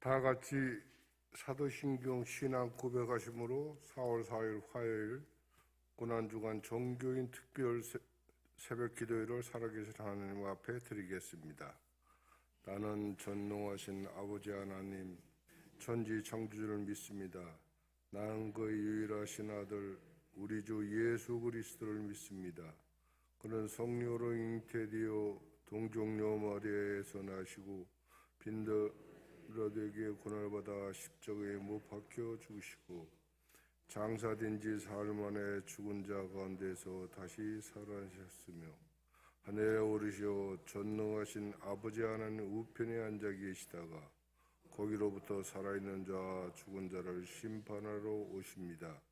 다 같이 사도신경 신앙 고백하심으로 4월 4일 화요일 고난주간 종교인 특별 새벽 기도회를 살아계신 하나님 앞에 드리겠습니다. 나는 전능하신 아버지 하나님 천지 창조주를 믿습니다. 나는 그의 유일하신 아들 우리 주 예수 그리스도를 믿습니다. 그는 성령으로 잉태되어 동정녀 마리아에서 나시고 빈들어되게 고난받아 십자가에 못 박혀 죽으시고 장사된 지 사흘 만에 죽은 자 가운데서 다시 살아나셨으며 하늘에 오르시어 전능하신 아버지 하나님 우편에 앉아 계시다가 거기로부터 살아있는 자 죽은 자를 심판하러 오십니다.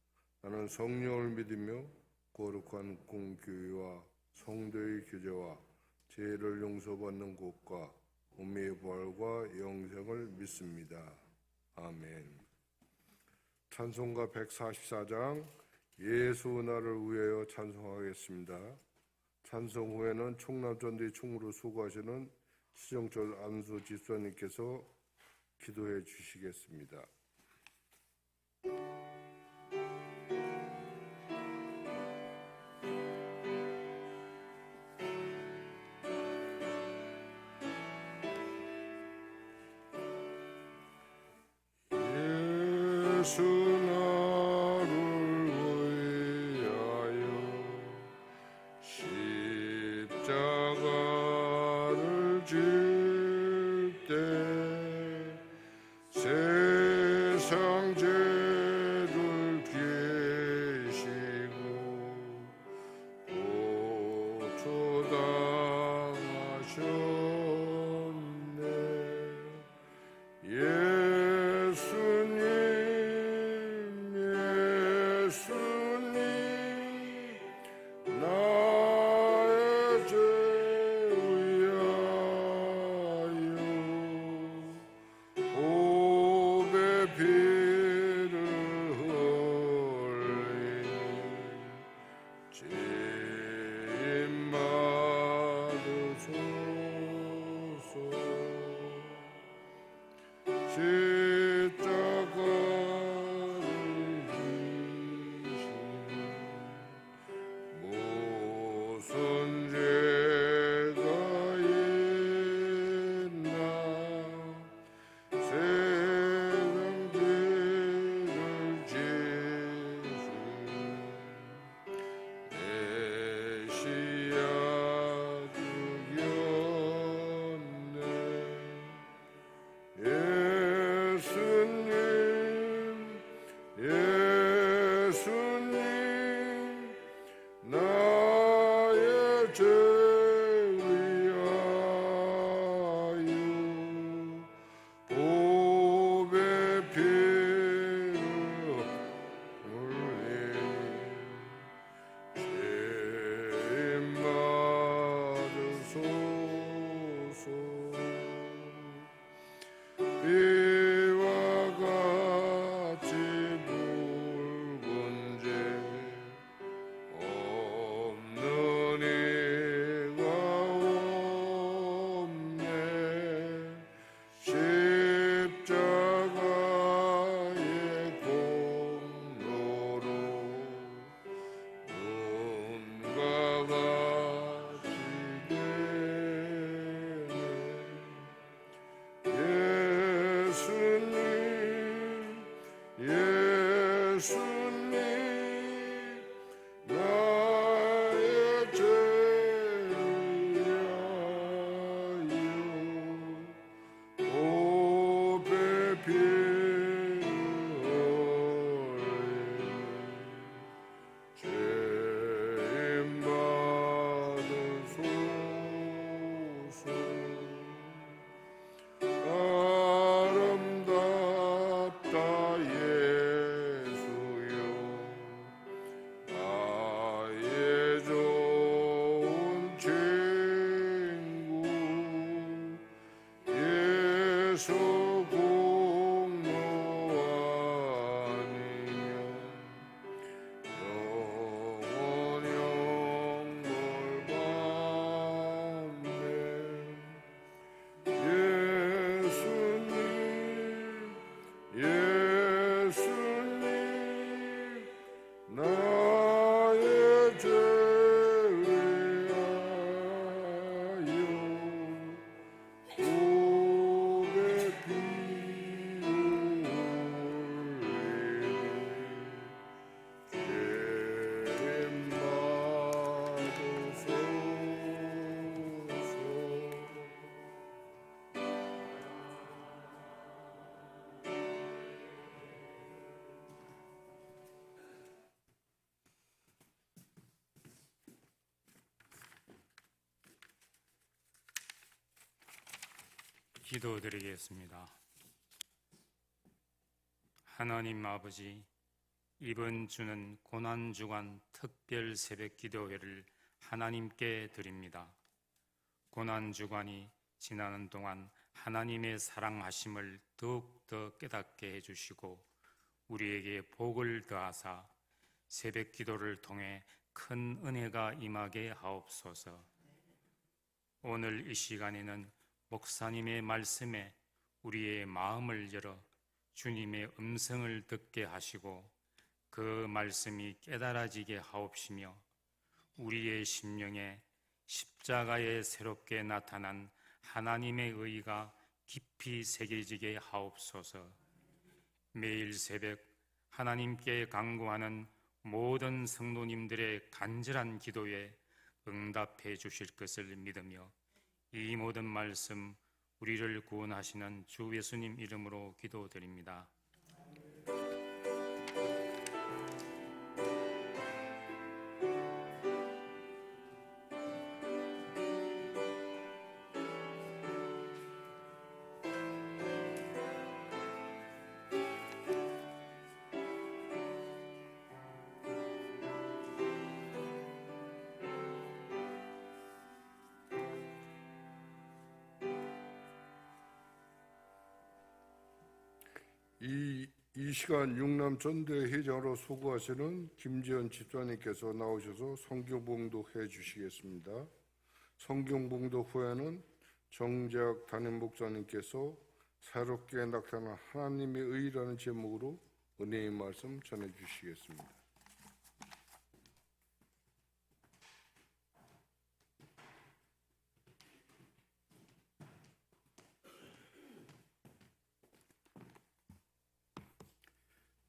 나는 성령을 믿으며 거룩한 공교회와 성도의 교제와 죄를 용서받는 곳과 몸의 부활과 영생을 믿습니다. 아멘. 찬송가 144장 예수 나를 위하여 찬송하겠습니다. 찬송 후에는 총남전도의 총무로 수고하시는 시정철 안수 집사님께서 기도해 주시겠습니다. 예수 나를 위하여 십자가를 질 때 세상 죄를 계시고 고초당하셨네. 예수님 나의 죄 위하여 보배 피를 흘리니 죄인 받으소서. 십자가를 지시니 무슨 죄가 있나 세상 죄를 지시니 메시아 죽였네. 예수님 나의 죄 위하여 보배 피를 흘리니 죄인 받으소서. 이와 같이 붉은 죄 없는 이가 없네. 십자가의 공로로 눈과 같이 되네. 예수님 나의 죄 위하여 보배 피를 흘리니 죄인 받으소서. 아름답다 예수여 나의 좋은 친구 예수 공로 아니면 영원 영벌 받네. 예수님 기도드리겠습니다. 하나님 아버지, 이번 주는 고난주간 특별 새벽 기도회를 하나님께 드립니다. 고난주간이 지나는 동안 하나님의 사랑하심을 더욱더 깨닫게 해주시고 우리에게 복을 더하사 새벽 기도를 통해 큰 은혜가 임하게 하옵소서. 오늘 이 시간에는 목사님의 말씀에 우리의 마음을 열어 주님의 음성을 듣게 하시고 그 말씀이 깨달아지게 하옵시며 우리의 심령에 십자가에 새롭게 나타난 하나님의 의가 깊이 새겨지게 하옵소서. 매일 새벽 하나님께 간구하는 모든 성도님들의 간절한 기도에 응답해 주실 것을 믿으며 이 모든 말씀 우리를 구원하시는 주 예수님 이름으로 기도드립니다. 이 시간 육남 전대 회장으로 수고하시는 김지연 집사님께서 나오셔서 성경봉독해 주시겠습니다. 성경봉독 후에는 정재학 담임 목사님께서 새롭게 나타난 하나님의 의라는 제목으로 은혜의 말씀 전해 주시겠습니다.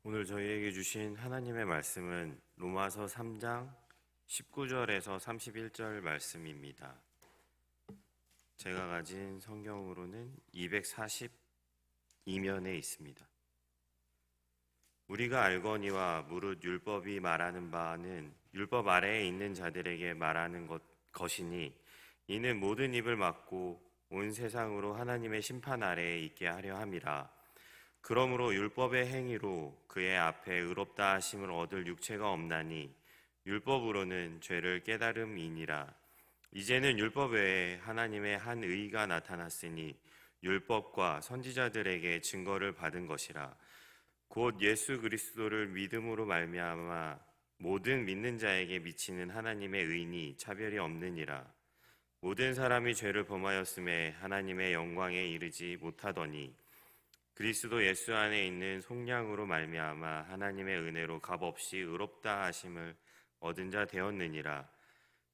오늘 저희에게 주신 하나님의 말씀은 로마서 3장 19절에서 31절 말씀입니다. 제가 가진 성경으로는 242면에 있습니다. 우리가 알거니와 무릇 율법이 말하는 바는 율법 아래에 있는 자들에게 말하는 것이니 이는 모든 입을 막고 온 세상으로 하나님의 심판 아래에 있게 하려 함이라. 그러므로 율법의 행위로 그의 앞에 의롭다 하심을 얻을 육체가 없나니 율법으로는 죄를 깨달음이니라. 이제는 율법 외에 하나님의 한 의가 나타났으니 율법과 선지자들에게 증거를 받은 것이라. 곧 예수 그리스도를 믿음으로 말미암아 모든 믿는 자에게 미치는 하나님의 의니 차별이 없느니라. 모든 사람이 죄를 범하였음에 하나님의 영광에 이르지 못하더니 그리스도 예수 안에 있는 속량으로 말미암아 하나님의 은혜로 값없이 의롭다 하심을 얻은 자 되었느니라.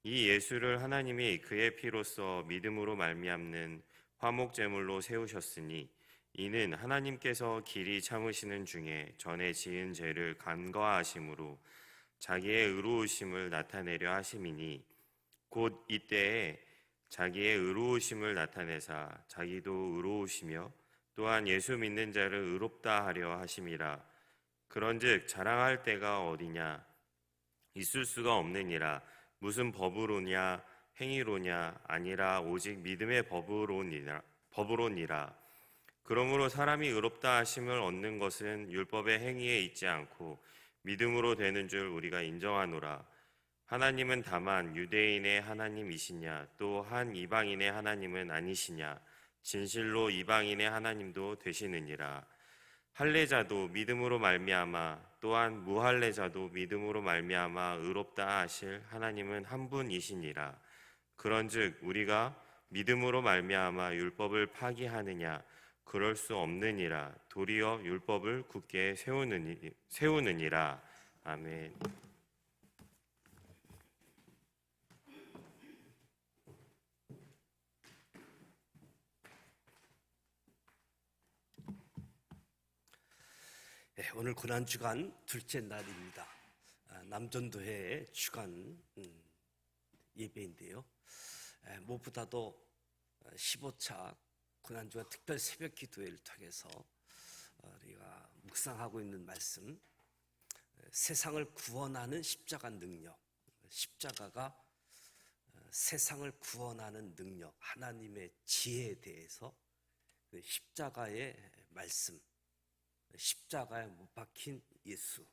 이 예수를 하나님이 그의 피로써 믿음으로 말미암는 화목 제물로 세우셨으니 이는 하나님께서 길이 참으시는 중에 전에 지은 죄를 간과하심으로 자기의 의로우심을 나타내려 하심이니 곧 이때에 자기의 의로우심을 나타내사 자기도 의로우시며 또한 예수 믿는 자를 의롭다 하려 하심이라. 그런즉 자랑할 때가 어디냐? 있을 수가 없느니라. 무슨 법으로냐 행위로냐 아니라 오직 믿음의 법으로니라. 그러므로 사람이 의롭다 하심을 얻는 것은 율법의 행위에 있지 않고 믿음으로 되는 줄 우리가 인정하노라. 하나님은 다만 유대인의 하나님이시냐 또 한 이방인의 하나님은 아니시냐? 진실로 이방인의 하나님도 되시느니라. 할례자도 믿음으로 말미암아 또한 무할례자도 믿음으로 말미암아 의롭다 하실 하나님은 한 분이시니라. 그런즉 우리가 믿음으로 말미암아 율법을 파기하느냐? 그럴 수 없느니라. 도리어 율법을 굳게 세우느니라. 아멘. 네, 오늘 고난주간 둘째 날입니다. 남전도회 주간 예배인데요. 무엇보다도 15차 고난주간 특별 새벽 기도회를 통해서 우리가 묵상하고 있는 말씀, 세상을 구원하는 십자가 능력, 십자가가 세상을 구원하는 능력, 하나님의 지혜에 대해서 그 십자가의 말씀, 십자가에 못 박힌 예수,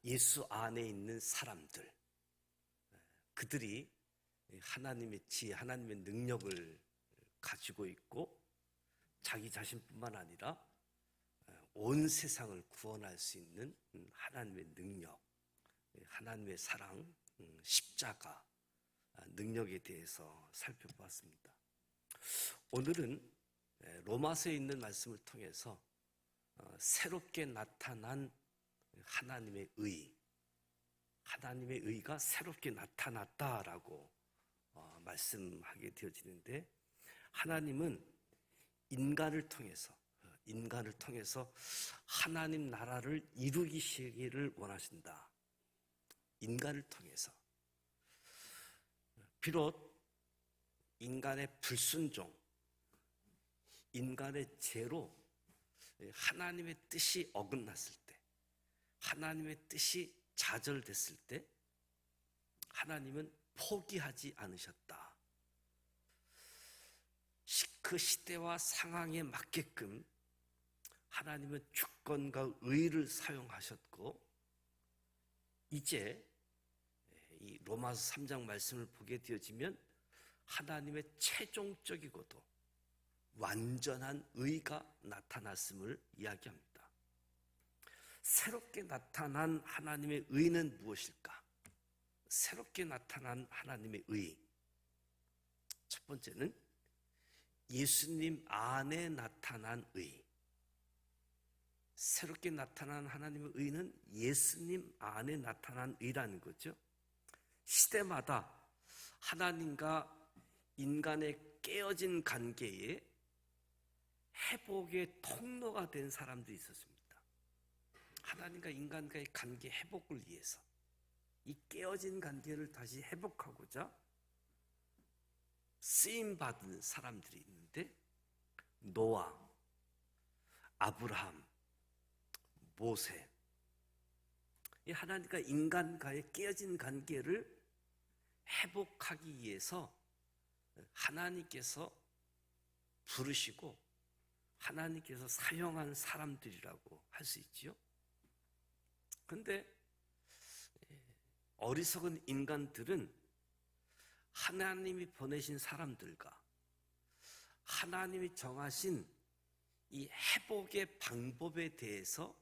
예수 안에 있는 사람들, 그들이 하나님의 지혜, 하나님의 능력을 가지고 있고 자기 자신뿐만 아니라 온 세상을 구원할 수 있는 하나님의 능력, 하나님의 사랑, 십자가 능력에 대해서 살펴보았습니다. 오늘은 로마서에 있는 말씀을 통해서 새롭게 나타난 하나님의 의, 하나님의 의가 새롭게 나타났다라고 말씀하게 되어지는데, 하나님은 인간을 통해서 하나님 나라를 이루기를 원하신다. 인간을 통해서. 비록 인간의 불순종, 인간의 죄로 하나님의 뜻이 어긋났을 때, 하나님의 뜻이 좌절됐을 때 하나님은 포기하지 않으셨다. 그 시대와 상황에 맞게끔 하나님은 주권과 의를 사용하셨고, 이제 이 로마서 3장 말씀을 보게 되어지면 하나님의 최종적이고도 완전한 의가 나타났음을 이야기합니다. 새롭게 나타난 하나님의 의는 무엇일까? 새롭게 나타난 하나님의 의, 첫 번째는 예수님 안에 나타난 의. 새롭게 나타난 하나님의 의는 예수님 안에 나타난 의라는 거죠. 시대마다 하나님과 인간의 깨어진 관계에 회복의 통로가 된 사람들이 있었습니다. 하나님과 인간과의 관계 회복을 위해서 이 깨어진 관계를 다시 회복하고자 쓰임받은 사람들이 있는데, 노아, 아브라함, 모세, 이 하나님과 인간과의 깨어진 관계를 회복하기 위해서 하나님께서 부르시고 하나님께서 사용한 사람들이라고 할 수 있지요. 그런데 어리석은 인간들은 하나님이 보내신 사람들과 하나님이 정하신 이 회복의 방법에 대해서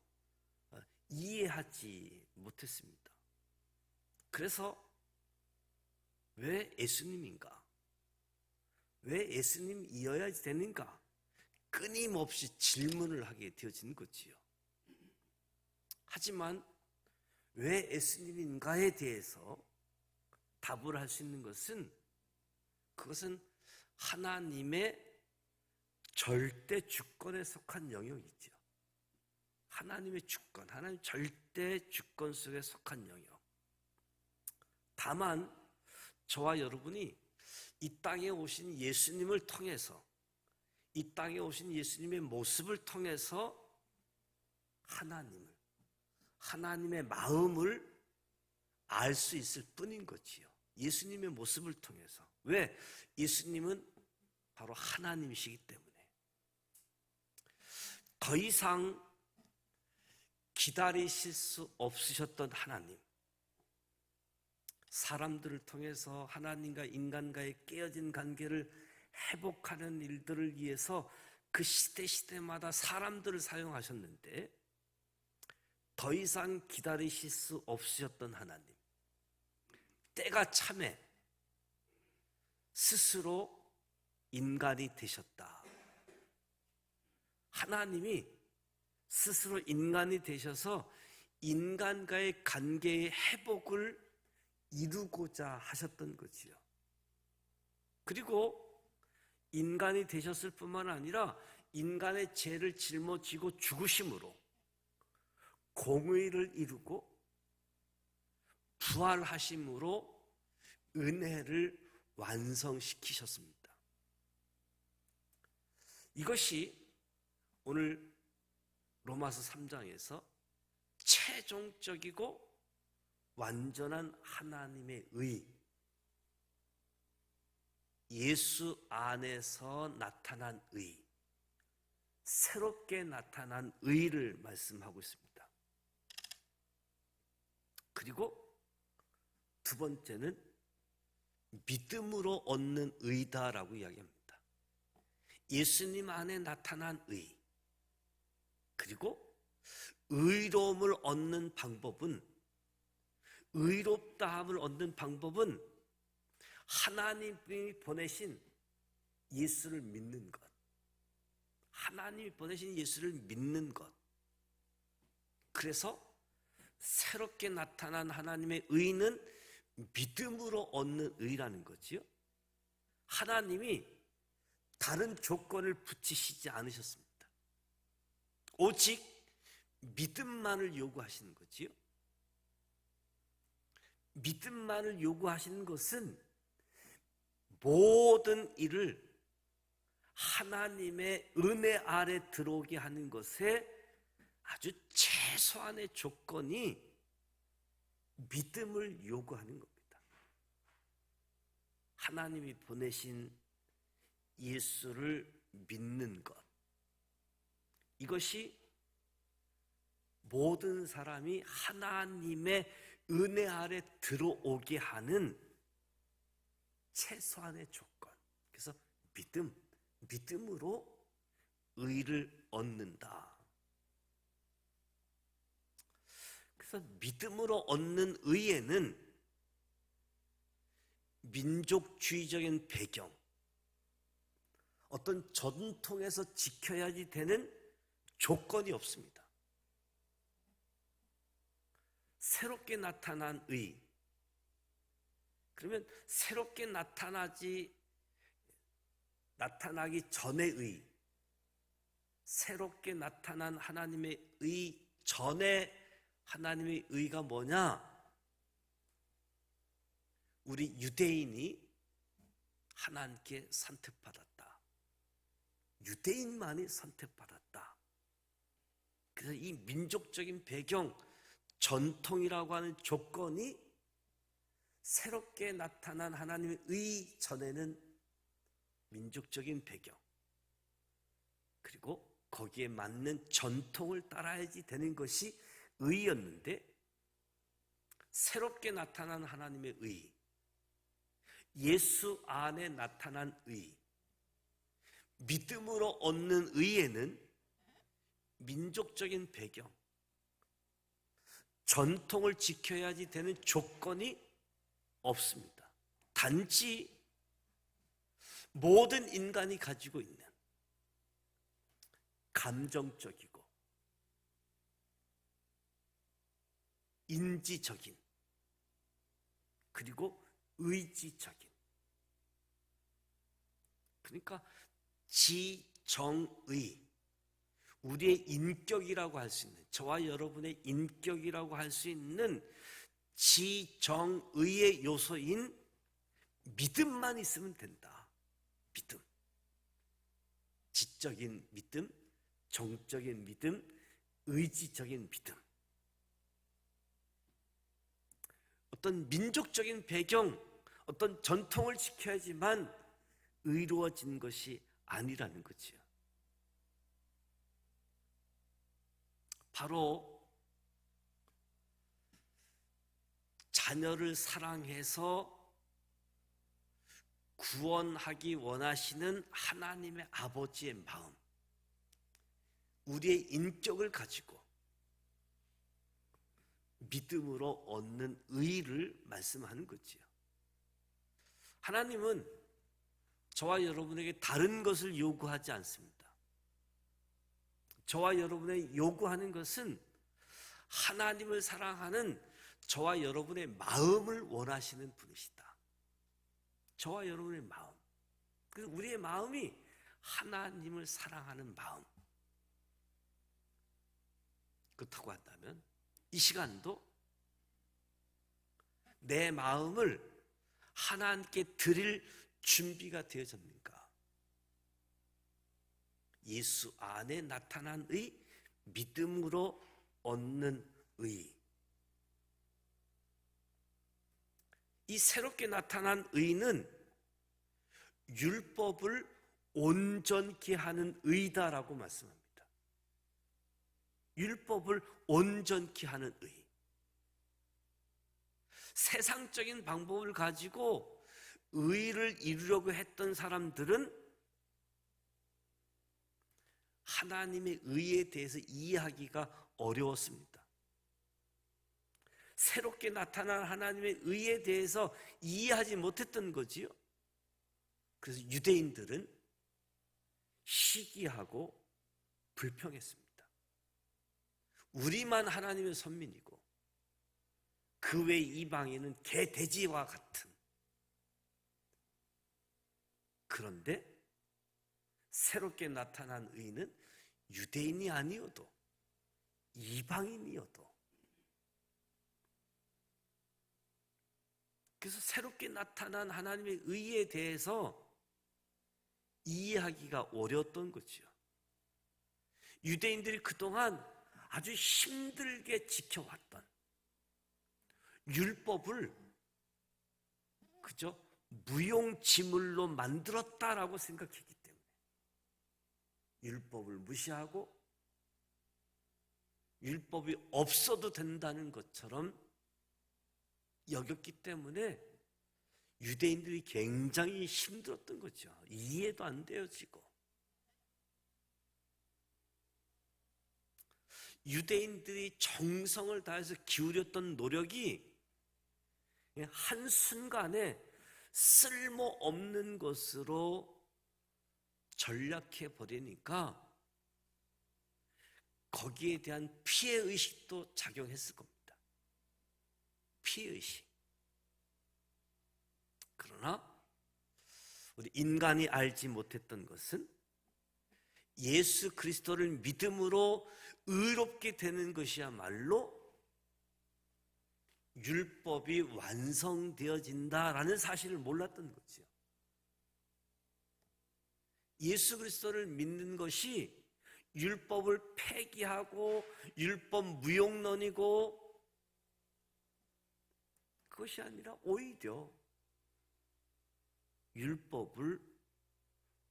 이해하지 못했습니다. 그래서 왜 예수님인가? 왜 예수님이어야 되는가? 끊임없이 질문을 하게 되어진 거지요. 하지만 왜 예수님인가에 대해서 답을 할 수 있는 것은, 그것은 하나님의 절대 주권에 속한 영역이죠. 하나님의 주권, 하나님 절대 주권 속에 속한 영역. 다만 저와 여러분이 이 땅에 오신 예수님을 통해서, 이 땅에 오신 예수님의 모습을 통해서 하나님의 마음을 알 수 있을 뿐인 거지요. 예수님의 모습을 통해서. 왜? 예수님은 바로 하나님이시기 때문에. 더 이상 기다리실 수 없으셨던 하나님, 사람들을 통해서 하나님과 인간과의 깨어진 관계를 회복하는 일들을 위해서 그 시대마다 사람들을 사용하셨는데, 더 이상 기다리실 수 없으셨던 하나님, 때가 참에 스스로 인간이 되셨다. 하나님이 스스로 인간이 되셔서 인간과의 관계의 회복을 이루고자 하셨던 거지요. 그리고 인간이 되셨을 뿐만 아니라 인간의 죄를 짊어지고 죽으심으로 공의를 이루고 부활하심으로 은혜를 완성시키셨습니다. 이것이 오늘 로마서 3장에서 최종적이고 완전한 하나님의 의, 예수 안에서 나타난 의, 새롭게 나타난 의를 말씀하고 있습니다. 그리고 두 번째는 믿음으로 얻는 의다라고 이야기합니다. 예수님 안에 나타난 의, 그리고 의로움을 얻는 방법은, 의롭다함을 얻는 방법은 하나님이 보내신 예수를 믿는 것, 하나님이 보내신 예수를 믿는 것. 그래서 새롭게 나타난 하나님의 의는 믿음으로 얻는 의라는 거지요. 하나님이 다른 조건을 붙이시지 않으셨습니다. 오직 믿음만을 요구하시는 거지요. 믿음만을 요구하시는 것은 모든 일을 하나님의 은혜 아래 들어오게 하는 것에 아주 최소한의 조건이 믿음을 요구하는 겁니다. 하나님이 보내신 예수를 믿는 것, 이것이 모든 사람이 하나님의 은혜 아래 들어오게 하는 최소한의 조건. 그래서 믿음으로 의를 얻는다. 그래서 믿음으로 얻는 의에는 민족주의적인 배경, 어떤 전통에서 지켜야지 되는 조건이 없습니다. 새롭게 나타난 의, 그러면 새롭게 나타나기 전의 의, 새롭게 나타난 하나님의 의 전에 하나님의 의가 뭐냐? 우리 유대인이 하나님께 선택받았다. 유대인만이 선택받았다. 그래서 이 민족적인 배경, 전통이라고 하는 조건이 새롭게 나타난 하나님의 의 전에는 민족적인 배경, 그리고 거기에 맞는 전통을 따라야지 되는 것이 의였는데, 새롭게 나타난 하나님의 의, 예수 안에 나타난 의, 믿음으로 얻는 의에는 민족적인 배경, 전통을 지켜야지 되는 조건이 없습니다. 단지 모든 인간이 가지고 있는 감정적이고 인지적인, 그리고 의지적인, 그러니까 지정의, 우리의 인격이라고 할 수 있는, 저와 여러분의 인격이라고 할 수 있는 지정의의 요소인 믿음만 있으면 된다. 믿음, 지적인 믿음, 정적인 믿음, 의지적인 믿음. 어떤 민족적인 배경, 어떤 전통을 지켜야지만 의로워진 것이 아니라는 거지요. 바로 자녀를 사랑해서 구원하기 원하시는 하나님의 아버지의 마음, 우리의 인격을 가지고 믿음으로 얻는 의를 말씀하는 거지요. 하나님은 저와 여러분에게 다른 것을 요구하지 않습니다. 저와 여러분의 요구하는 것은 하나님을 사랑하는 저와 여러분의 마음을 원하시는 분이시다. 저와 여러분의 마음, 그래서 우리의 마음이 하나님을 사랑하는 마음. 그렇다고 한다면 이 시간도 내 마음을 하나님께 드릴 준비가 되어졌는가? 예수 안에 나타난 의, 믿음으로 얻는 의. 이 새롭게 나타난 의는 율법을 온전케 하는 의다라고 말씀합니다. 율법을 온전케 하는 의. 세상적인 방법을 가지고 의를 이루려고 했던 사람들은 하나님의 의에 대해서 이해하기가 어려웠습니다. 새롭게 나타난 하나님의 의에 대해서 이해하지 못했던 거지요. 그래서 유대인들은 시기하고 불평했습니다. 우리만 하나님의 선민이고 그 외 이방인은 개 돼지와 같은. 그런데 새롭게 나타난 의는 유대인이 아니어도 이방인이어도, 그래서 새롭게 나타난 하나님의 의에 대해서 이해하기가 어려웠던 거죠. 유대인들이 그동안 아주 힘들게 지켜왔던 율법을 그저 무용지물로 만들었다라고 생각했기 때문에 율법을 무시하고 율법이 없어도 된다는 것처럼 여겼기 때문에 유대인들이 굉장히 힘들었던 거죠. 이해도 안 되어지고. 유대인들이 정성을 다해서 기울였던 노력이 한순간에 쓸모없는 것으로 전락해 버리니까 거기에 대한 피해의식도 작용했을 겁니다. 피해의식. 그러나 우리 인간이 알지 못했던 것은 예수 그리스도를 믿음으로 의롭게 되는 것이야말로 율법이 완성되어진다라는 사실을 몰랐던 거죠. 예수 그리스도를 믿는 것이 율법을 폐기하고 율법 무용론이고 그것이 아니라 오히려 율법을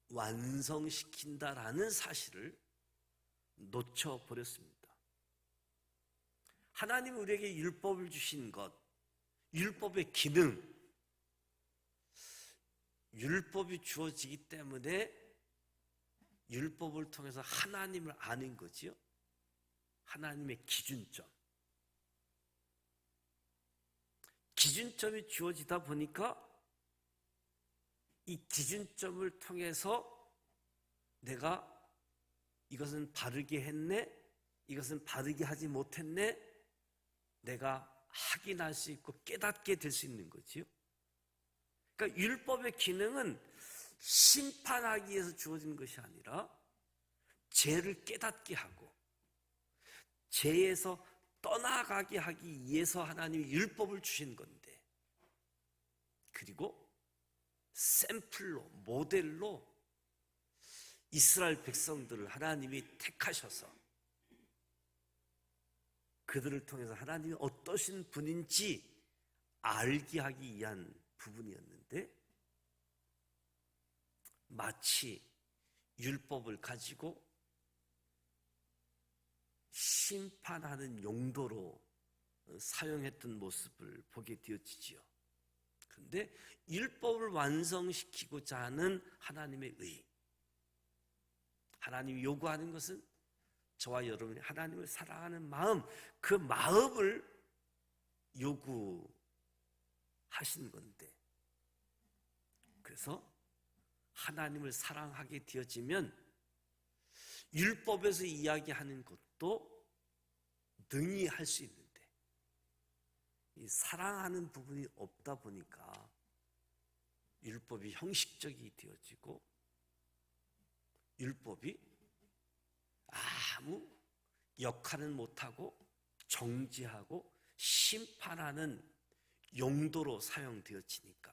완성시킨다라는 사실을 놓쳐버렸습니다. 하나님이 우리에게 율법을 주신 것, 율법의 기능, 율법이 주어지기 때문에 율법을 통해서 하나님을 아는 거지요. 하나님의 기준점. 기준점이 주어지다 보니까 이 기준점을 통해서 내가 이것은 바르게 했네, 이것은 바르게 하지 못했네, 내가 확인할 수 있고 깨닫게 될 수 있는 거지요. 그러니까 율법의 기능은 심판하기 위해서 주어진 것이 아니라 죄를 깨닫게 하고 죄에서 떠나가게 하기 위해서 하나님이 율법을 주신 건데, 그리고 샘플로, 모델로 이스라엘 백성들을 하나님이 택하셔서 그들을 통해서 하나님이 어떠신 분인지 알게 하기 위한 부분이었는데, 마치 율법을 가지고 심판하는 용도로 사용했던 모습을 보게 되어지지요. 그런데 율법을 완성시키고자 하는 하나님의 의, 하나님이 요구하는 것은 저와 여러분이 하나님을 사랑하는 마음, 그 마음을 요구하신 건데, 그래서 하나님을 사랑하게 되어지면 율법에서 이야기하는 것도 능히 할 수 있는데, 이 사랑하는 부분이 없다 보니까 율법이 형식적이 되어지고 율법이 아무 역할은 못하고 정지하고 심판하는 용도로 사용되어지니까,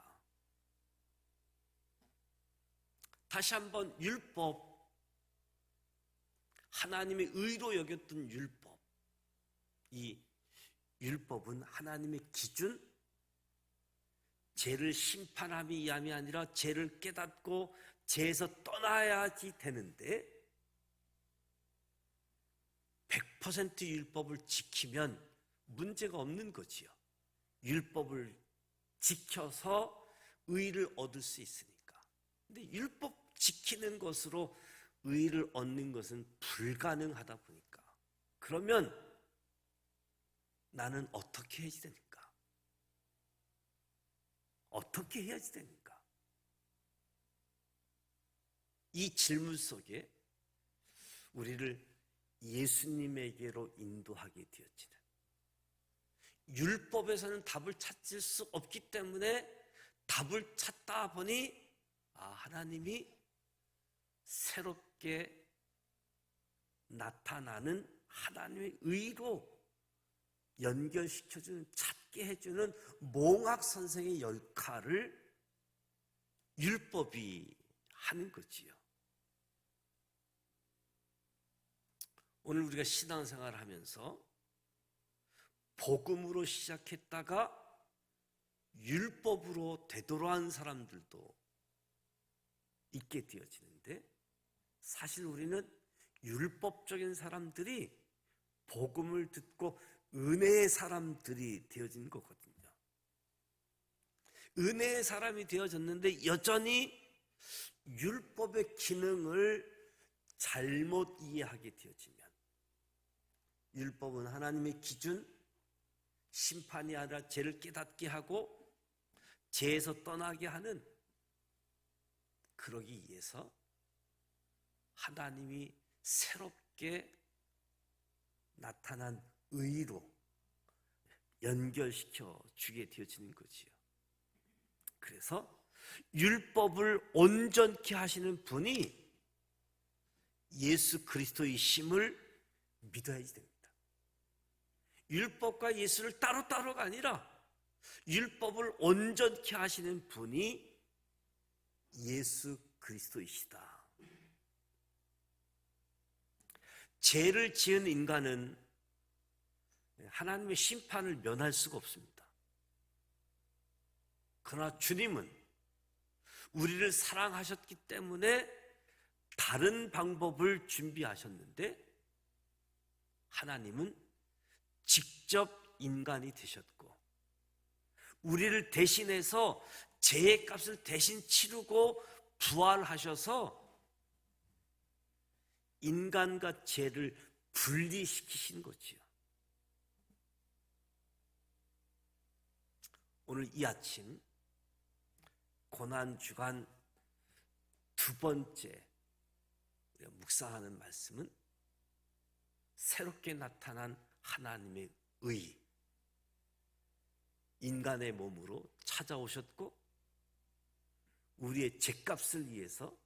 다시 한번 율법, 하나님의 의로 여겼던 율법, 이 율법은 하나님의 기준, 죄를 심판함이 이함이 아니라 죄를 깨닫고 죄에서 떠나야지 되는데 100% 율법을 지키면 문제가 없는 거지요. 율법을 지켜서 의를 얻을 수 있으니까. 근데 율법 지키는 것으로 의를 얻는 것은 불가능하다 보니까 그러면 나는 어떻게 해야지 됩니까? 어떻게 해야지 됩니까? 이 질문 속에 우리를 예수님에게로 인도하게 되었지는 율법에서는 답을 찾을 수 없기 때문에 답을 찾다 보니 하나님이 새롭게 나타나는 하나님의 의로 연결시켜주는, 찾게 해주는 몽학 선생의 역할을 율법이 하는 거지요. 오늘 우리가 신앙생활을 하면서 복음으로 시작했다가 율법으로 되돌아온 사람들도 있게 되어지는데 사실 우리는 율법적인 사람들이 복음을 듣고 은혜의 사람들이 되어진 거거든요. 은혜의 사람이 되어졌는데 여전히 율법의 기능을 잘못 이해하게 되어지면 율법은 하나님의 기준, 심판이 아니라 죄를 깨닫게 하고 죄에서 떠나게 하는, 그러기 위해서 하나님이 새롭게 나타난 의로 연결시켜 주게 되어지는 거지요. 그래서 율법을 온전케 하시는 분이 예수 그리스도의 심을 믿어야지 됩니다. 율법과 예수를 따로따로가 아니라 율법을 온전케 하시는 분이 예수 그리스도이시다. 죄를 지은 인간은 하나님의 심판을 면할 수가 없습니다. 그러나 주님은 우리를 사랑하셨기 때문에 다른 방법을 준비하셨는데 하나님은 직접 인간이 되셨고 우리를 대신해서 죄의 값을 대신 치르고 부활하셔서 인간과 죄를 분리시키신 거지요. 오늘 이 아침 고난주간 두 번째 우리가 묵상하는 말씀은 새롭게 나타난 하나님의 의, 인간의 몸으로 찾아오셨고 우리의 죄값을 위해서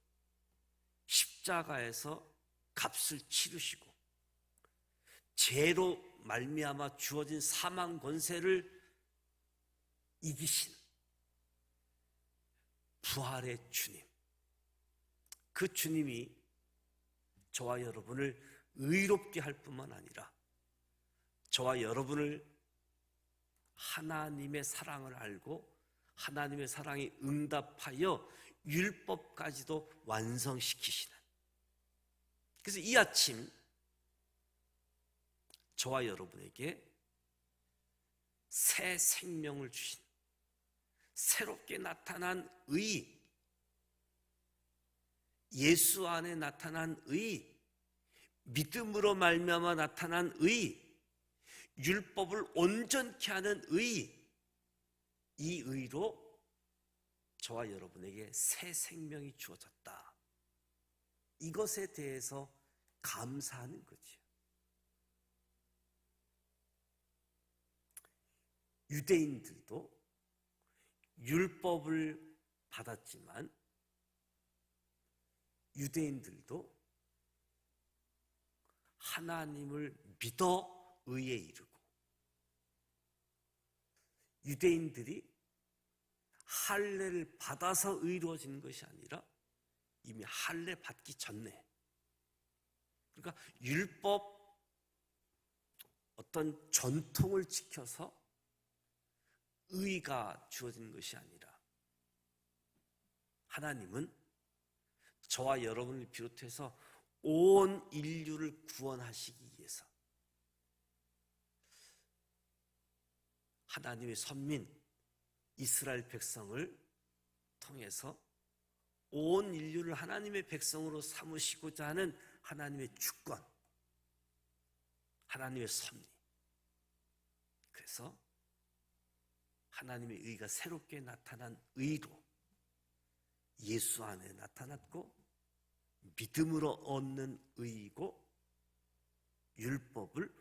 십자가에서 값을 치르시고 죄로 말미암아 주어진 사망 권세를 이기신 부활의 주님, 그 주님이 저와 여러분을 의롭게 할 뿐만 아니라 저와 여러분을 하나님의 사랑을 알고 하나님의 사랑에 응답하여 율법까지도 완성시키시는, 그래서 이 아침 저와 여러분에게 새 생명을 주신 새롭게 나타난 의, 예수 안에 나타난 의, 믿음으로 말미암아 나타난 의, 율법을 온전케 하는 의, 이 의로 저와 여러분에게 새 생명이 주어졌다. 이것에 대해서 감사하는 거지요. 유대인들도 율법을 받았지만 유대인들도 하나님을 믿어 의에 이르고 유대인들이 할례를 받아서 의로워지는 것이 아니라 이미 할례 받기 전에, 그러니까 율법 어떤 전통을 지켜서 의가 주어진 것이 아니라 하나님은 저와 여러분을 비롯해서 온 인류를 구원하시기 위해서 하나님의 선민 이스라엘 백성을 통해서 온 인류를 하나님의 백성으로 삼으시고자 하는 하나님의 주권, 하나님의 섭리. 그래서 하나님의 의가 새롭게 나타난 의로 예수 안에 나타났고, 믿음으로 얻는 의이고, 율법을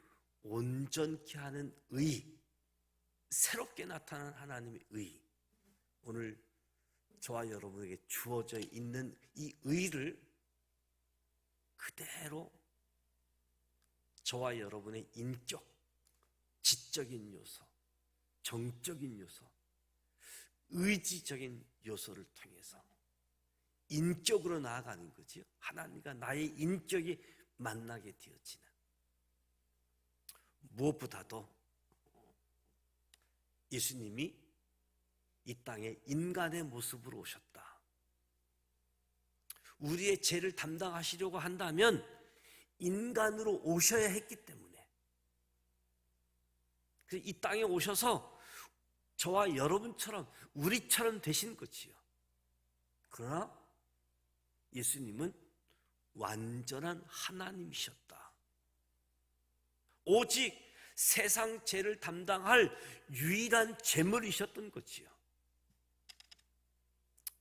온전케 하는 의, 새롭게 나타난 하나님의 의, 오늘 저와 여러분에게 주어져 있는 이 의를 그대로 저와 여러분의 인격, 지적인 요소, 정적인 요소, 의지적인 요소를 통해서 인격으로 나아가는 거지요. 하나님과 나의 인격이 만나게 되어지는, 무엇보다도 예수님이 이 땅에 인간의 모습으로 오셨다. 우리의 죄를 담당하시려고 한다면 인간으로 오셔야 했기 때문에 이 땅에 오셔서 저와 여러분처럼 우리처럼 되신 거지요. 그러나 예수님은 완전한 하나님이셨다. 오직 세상 죄를 담당할 유일한 제물이셨던 거지요.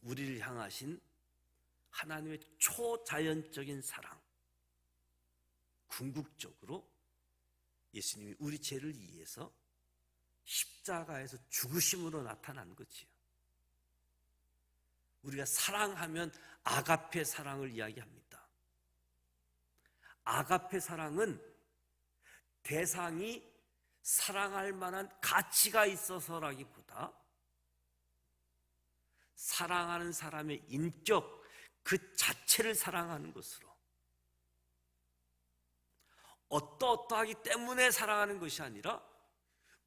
우리를 향하신 하나님의 초자연적인 사랑, 궁극적으로 예수님이 우리 죄를 위해서 십자가에서 죽으심으로 나타난 거지요. 우리가 사랑하면 아가페 사랑을 이야기합니다. 아가페 사랑은 대상이 사랑할 만한 가치가 있어서라기보다 사랑하는 사람의 인격 그 자체를 사랑하는 것으로, 어떠하기 때문에 사랑하는 것이 아니라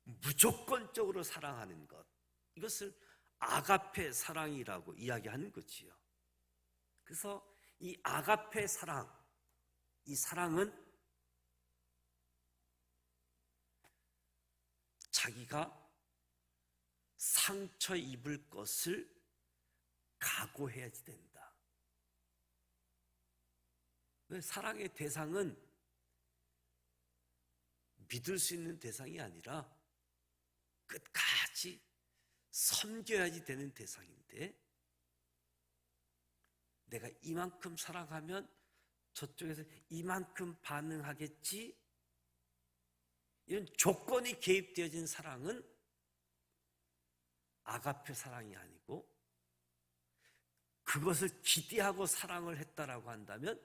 무조건적으로 사랑하는 것, 이것을 아가페 사랑이라고 이야기하는 거지요. 그래서 이 아가페 사랑, 이 사랑은 자기가 상처 입을 것을 각오해야지 된다. 사랑의 대상은 믿을 수 있는 대상이 아니라 끝까지 섬겨야지 되는 대상인데, 내가 이만큼 사랑하면 저쪽에서 이만큼 반응하겠지, 이런 조건이 개입되어진 사랑은 아가페 사랑이 아니고, 그것을 기대하고 사랑을 했다라고 한다면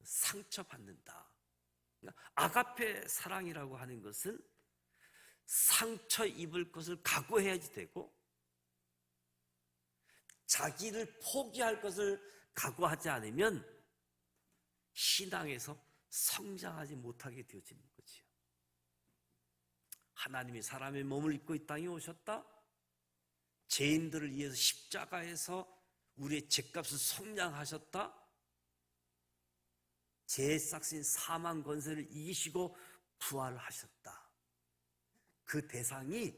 상처받는다. 아가페 사랑이라고 하는 것은 상처 입을 것을 각오해야지 되고, 자기를 포기할 것을 각오하지 않으면 신앙에서 성장하지 못하게 되어지는 거지요. 하나님이 사람의 몸을 입고 이 땅에 오셨다. 죄인들을 위해서 십자가에서 우리의 죄값을 속량하셨다. 죄의 싹신 사망 권세를 이기시고 부활하셨다. 그 대상이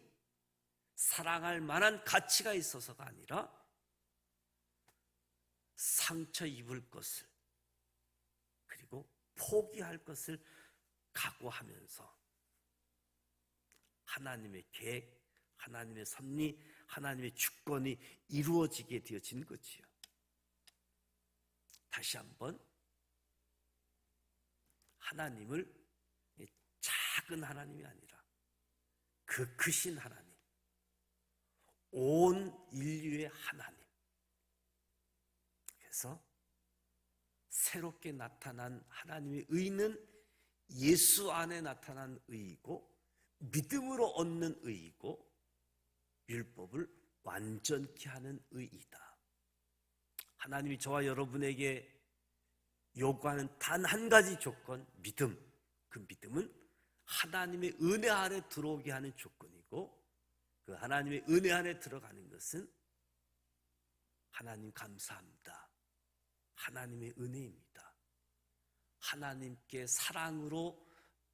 사랑할 만한 가치가 있어서가 아니라 상처 입을 것을, 그리고 포기할 것을 각오하면서 하나님의 계획, 하나님의 섭리, 하나님의 주권이 이루어지게 되어진 거지요. 다시 한번, 하나님을 작은 하나님이 아니라 그 크신 하나님, 온 인류의 하나님. 그래서 새롭게 나타난 하나님의 의는 예수 안에 나타난 의이고, 믿음으로 얻는 의이고, 율법을 완전케 하는 의이다. 하나님이 저와 여러분에게 요구하는 단 한 가지 조건, 믿음. 그 믿음은 하나님의 은혜 아래 들어오게 하는 조건이고, 그 하나님의 은혜 안에 들어가는 것은 하나님 감사합니다. 하나님의 은혜입니다. 하나님께 사랑으로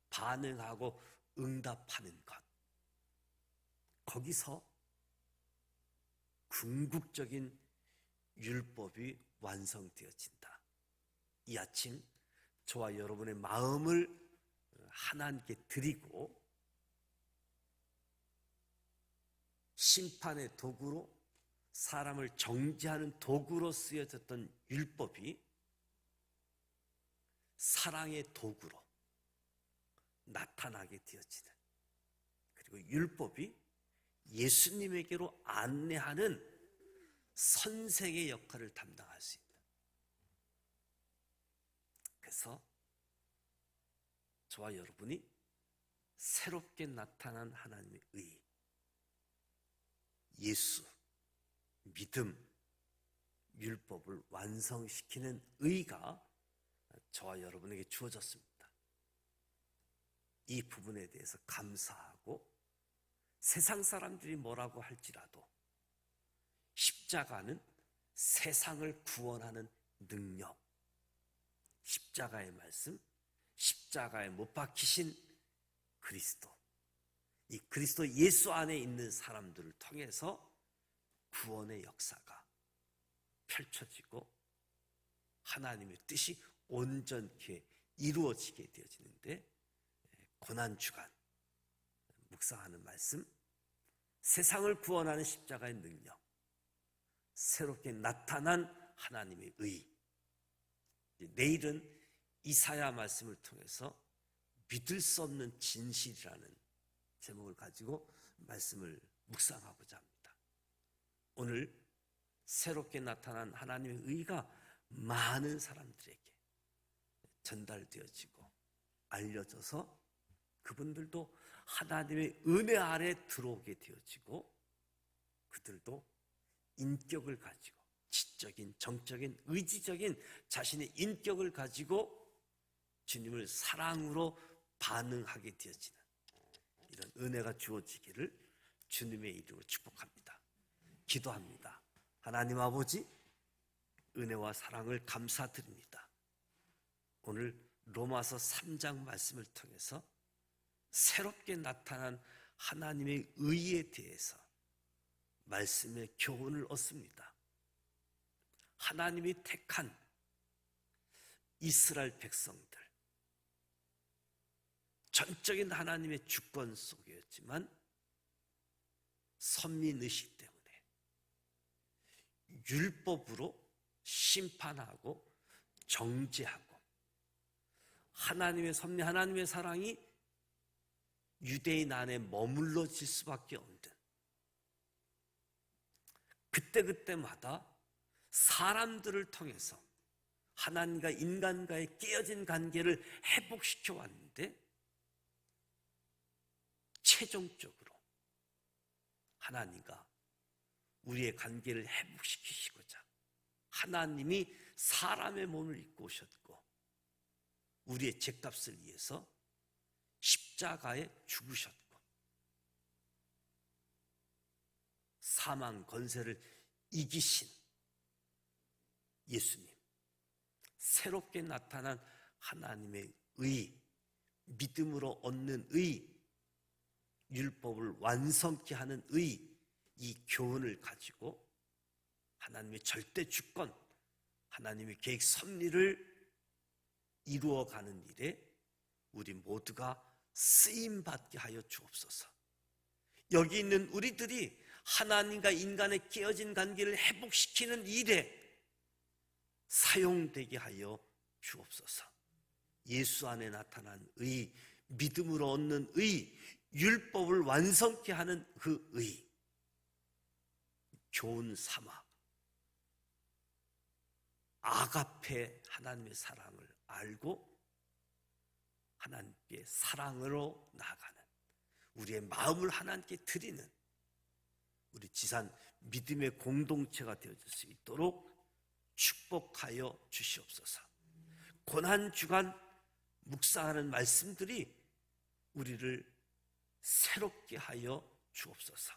반응하고 응답하는 것. 거기서 궁극적인 율법이 완성되어진다. 이 아침 저와 여러분의 마음을 하나님께 드리고 심판의 도구로 사람을 정죄하는 도구로 쓰여졌던 율법이 사랑의 도구로 나타나게 되어지는, 그리고 율법이 예수님에게로 안내하는 선생의 역할을 담당할 수 있는. 그래서 저와 여러분이 새롭게 나타난 하나님의 의, 예수, 믿음, 율법을 완성시키는 의가 저와 여러분에게 주어졌습니다. 이 부분에 대해서 감사하고 세상 사람들이 뭐라고 할지라도 십자가는 세상을 구원하는 능력, 십자가의 말씀, 십자가에 못 박히신 그리스도, 이 그리스도 예수 안에 있는 사람들을 통해서 구원의 역사가 펼쳐지고 하나님의 뜻이 온전케 이루어지게 되어지는데, 고난주간 묵상하는 말씀, 세상을 구원하는 십자가의 능력, 새롭게 나타난 하나님의 의. 내일은 이사야 말씀을 통해서 믿을 수 없는 진실이라는 제목을 가지고 말씀을 묵상하고자 합니다. 오늘 새롭게 나타난 하나님의 의가 많은 사람들에게 전달되어지고 알려져서 그분들도 하나님의 은혜 아래 들어오게 되어지고, 그들도 인격을 가지고 지적인, 정적인, 의지적인 자신의 인격을 가지고 주님을 사랑으로 반응하게 되어지는 이런 은혜가 주어지기를 주님의 이름으로 축복합니다. 기도합니다. 하나님 아버지, 은혜와 사랑을 감사드립니다. 오늘 로마서 3장 말씀을 통해서 새롭게 나타난 하나님의 의에 대해서 말씀의 교훈을 얻습니다. 하나님이 택한 이스라엘 백성들, 전적인 하나님의 주권 속이었지만 선민의식 때문에 율법으로 심판하고 정죄하고, 하나님의 섭리, 하나님의 사랑이 유대인 안에 머물러질 수밖에 없는, 그때그때마다 사람들을 통해서 하나님과 인간과의 깨어진 관계를 회복시켜 왔는데, 최종적으로 하나님과 우리의 관계를 회복시키시고자 하나님이 사람의 몸을 입고 오셨고, 우리의 죄값을 위해서 십자가에 죽으셨고, 사망 권세를 이기신 예수님, 새롭게 나타난 하나님의 의, 믿음으로 얻는 의, 율법을 완성케 하는 의, 이 교훈을 가지고 하나님의 절대 주권, 하나님의 계획 섭리를 이루어가는 일에 우리 모두가 쓰임받게 하여 주옵소서. 여기 있는 우리들이 하나님과 인간의 깨어진 관계를 회복시키는 일에 사용되게 하여 주옵소서. 예수 안에 나타난 의, 믿음으로 얻는 의, 율법을 완성케 하는 그 의, 교훈 삼아 아가페 하나님의 사랑을 알고 하나님께 사랑으로 나아가는, 우리의 마음을 하나님께 드리는 우리 지산 믿음의 공동체가 되어질 수 있도록 축복하여 주시옵소서. 고난주간 묵상하는 말씀들이 우리를 새롭게 하여 주옵소서.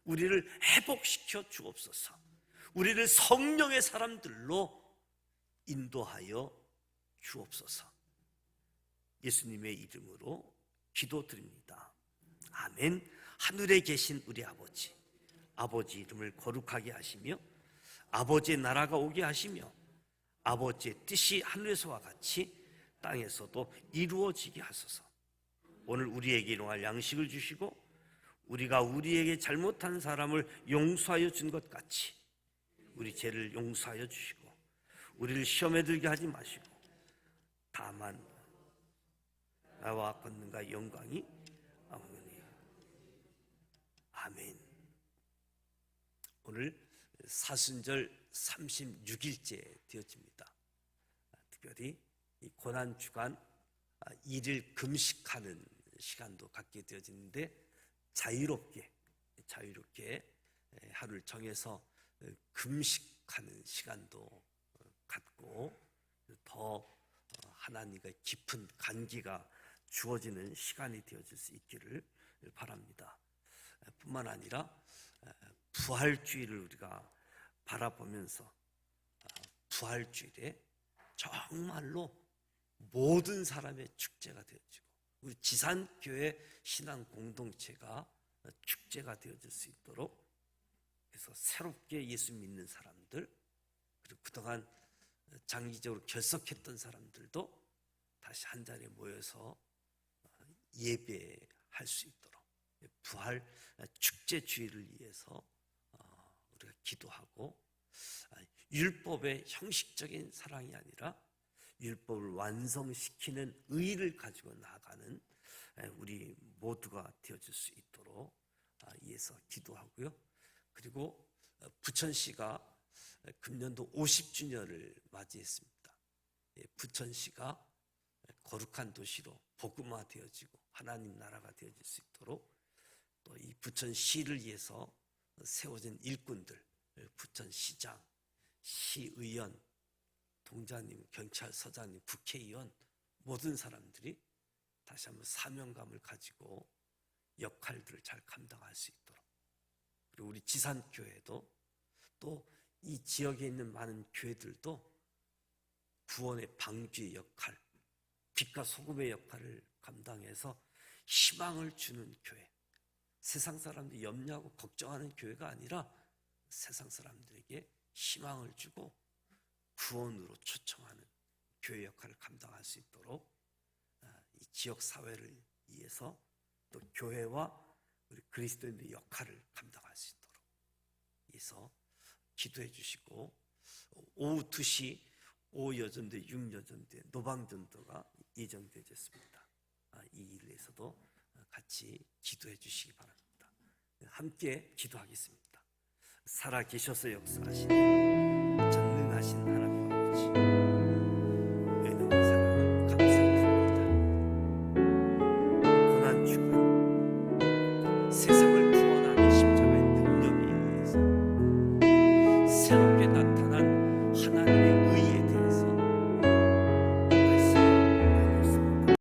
우리를 회복시켜 주옵소서. 우리를 성령의 사람들로 인도하여 주옵소서. 예수님의 이름으로 기도드립니다. 아멘. 하늘에 계신 우리 아버지, 아버지 이름을 거룩하게 하시며 아버지의 나라가 오게 하시며 아버지의 뜻이 하늘에서와 같이 땅에서도 이루어지게 하소서. 오늘 우리에게 일용할 양식을 주시고 우리가 우리에게 잘못한 사람을 용서하여 준 것 같이 우리 죄를 용서하여 주시고 우리를 시험에 들게 하지 마시고 다만 나와 권능과 영광이 아버니. 아멘. 오늘 사순절 36일째 되어집니다. 특별히 이 고난주간 1일 금식하는 시간도 갖게 되어지는데 자유롭게 하루를 정해서 금식하는 시간도 갖고 더 하나님과의 깊은 관계가 주어지는 시간이 되어질 수 있기를 바랍니다. 뿐만 아니라 부활주일을 우리가 바라보면서 부활주일에 정말로 모든 사람의 축제가 되어지고 우리 지산교회 신앙 공동체가 축제가 되어질 수 있도록, 그래서 새롭게 예수 믿는 사람들, 그리고 그동안 장기적으로 결석했던 사람들도 다시 한 자리에 모여서 예배할 수 있도록 부활 축제 주일을 위해서 우리가 기도하고, 율법의 형식적인 사랑이 아니라 율법을 완성시키는 의의를 가지고 나아가는 우리 모두가 되어질 수 있도록 위해서 기도하고요. 그리고 부천시가 금년도 50주년을 맞이했습니다. 부천시가 거룩한 도시로 복음화되어지고 하나님 나라가 되어질 수 있도록, 또 이 부천시를 위해서 세워진 일꾼들, 부천시장, 시의원, 동장님, 경찰서장님, 국회의원, 모든 사람들이 다시 한번 사명감을 가지고 역할들을 잘 감당할 수 있도록, 그리고 우리 지산교회도 또 이 지역에 있는 많은 교회들도 구원의 방주의 역할, 빛과 소금의 역할을 감당해서 희망을 주는 교회, 세상 사람들이 염려하고 걱정하는 교회가 아니라 세상 사람들에게 희망을 주고 구원으로 초청하는 교회 역할을 감당할 수 있도록 이 지역 사회를 위해서 또 교회와 우리 그리스도인들의 역할을 감당할 수 있도록 위해서 기도해 주시고, 오후 2시 5여전대 6여전대 노방전도가 예정되어졌습니다. 이 일을 위해서도 같이 기도해 주시기 바랍니다. 함께 기도하겠습니다. 살아계셔서 역사하시는 전능하신 하나님,